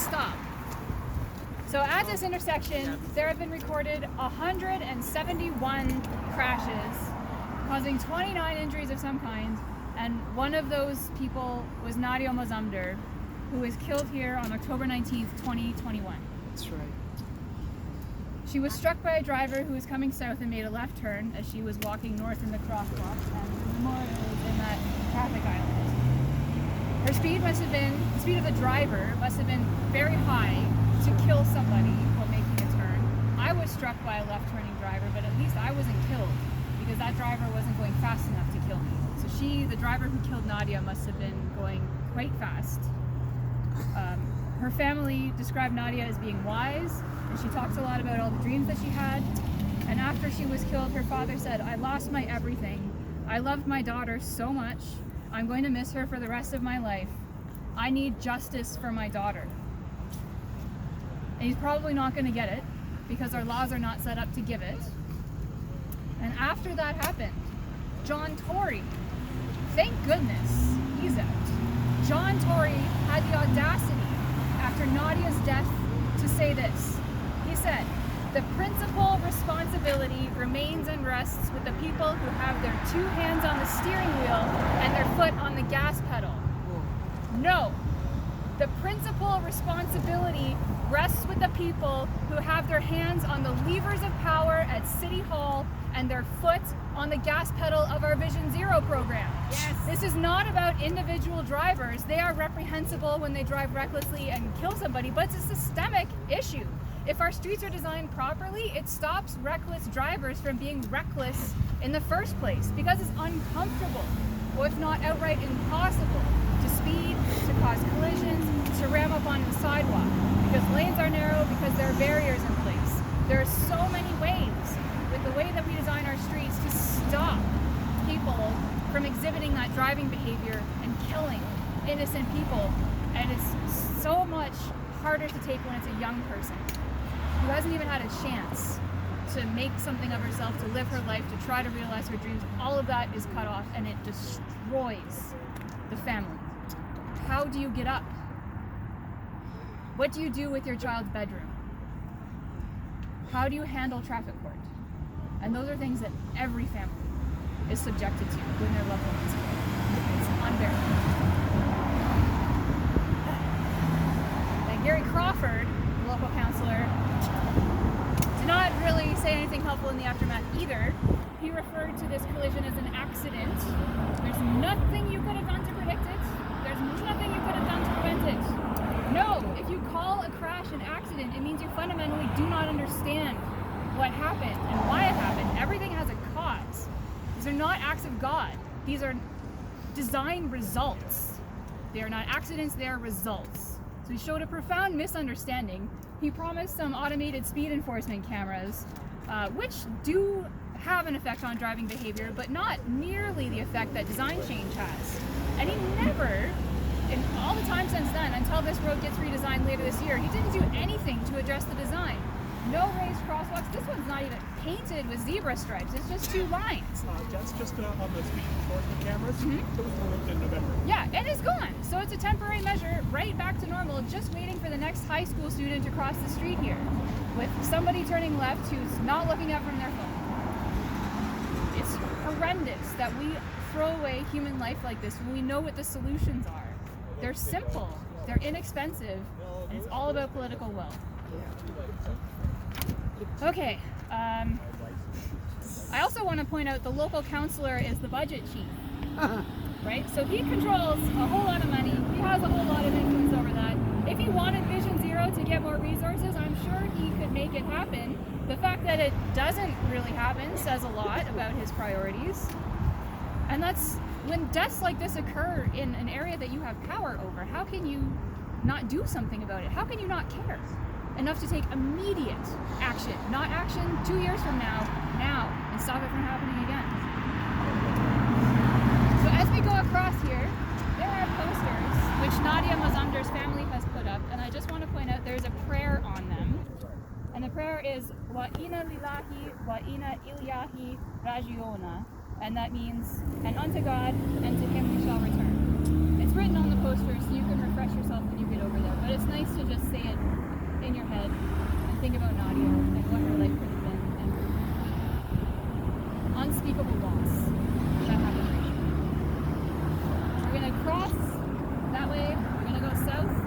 stop. So at this intersection, there have been recorded 171 crashes, causing 29 injuries of some kind, and one of those people was Nadia Mazumdar, who was killed here on October 19th, 2021. That's right. She was struck by a driver who was coming south and made a left turn as she was walking north in the crosswalk, and the memorial is in that traffic island. The speed of the driver must have been very high to kill somebody while making a turn. I was struck by a left turning driver, but at least I wasn't killed because that driver wasn't going fast enough to kill me. So the driver who killed Nadia, must have been going quite fast. Her family described Nadia as being wise, and she talks a lot about all the dreams that she had. And after she was killed, her father said, "I lost my everything. I loved my daughter so much. I'm going to miss her for the rest of my life. I need justice for my daughter." And he's probably not going to get it because our laws are not set up to give it. And after that happened, John Tory, thank goodness he's out. John Tory had the audacity after Nadia's death to say this. He said, "The principal responsibility remains and rests with the people who have their two hands on the steering wheel and their foot on the gas pedal." No, the principal responsibility rests with the people who have their hands on the levers of power at City Hall and their foot on the gas pedal of our Vision Zero program. Yes. This is not about individual drivers. They are reprehensible when they drive recklessly and kill somebody, but it's a systemic issue. If our streets are designed properly, it stops reckless drivers from being reckless in the first place because it's uncomfortable, or if not outright impossible, to speed, to cause collisions, to ram up onto the sidewalk, because lanes are narrow, because there are barriers in place. There are so many ways with the way that we design our streets to stop people from exhibiting that driving behavior and killing innocent people, and it's so much harder to take when it's a young person who hasn't even had a chance to make something of herself, to live her life, to try to realize her dreams. All of that is cut off, and it destroys the family. How do you get up? What do you do with your child's bedroom? How do you handle traffic court? And those are things that every family is subjected to when their loved one is killed. It's unbearable. And Gary Crawford, the local councillor, did not really say anything helpful in the aftermath either. He referred to this collision as an accident. There's nothing you could have done to predict it. There's nothing you could have done to prevent it. No, if you call a crash an accident, it means you fundamentally do not understand what happened and why it happened. Everything has a cause. These are not acts of God. These are design results. They are not accidents, they are results. So he showed a profound misunderstanding. He promised some automated speed enforcement cameras, which do have an effect on driving behavior, but not nearly the effect that design change has. And he never, in all the time since then, until this road gets redesigned later this year, he didn't do anything to address the design. No raised crosswalks. This one's not even painted with zebra stripes. It's just two lines. That's just on the speed enforcement cameras. It was removed in November. Yeah, and it's gone. So it's a temporary measure, right back to normal, just waiting for the next high school student to cross the street here, with somebody turning left who's not looking up from their phone. It's horrendous that we throw away human life like this when we know what the solutions are. They're simple, they're inexpensive, and it's all about political will. Okay, I also want to point out the local councillor is the budget chief, right? So he controls a whole lot of money, he has a whole lot of influence over that. If he wanted Vision Zero to get more resources, I'm sure he could make it happen. The fact that it doesn't really happen says a lot about his priorities. And that's when deaths like this occur in an area that you have power over, how can you not do something about it? How can you not care enough to take immediate action, not action 2 years from now, and stop it from happening again? So as we go across here, there are posters which Nadia Mazumdar's family has put up, and I just want to point out there's a prayer on them. And the prayer is Wa ina lillahi wa ina ilyahi rajiona. And that means, and unto God, and to him we shall return. It's written on the posters, so you can refresh yourself when you get over there. But it's nice to just say unspeakable loss that happened. We're gonna cross that way. We're gonna go south.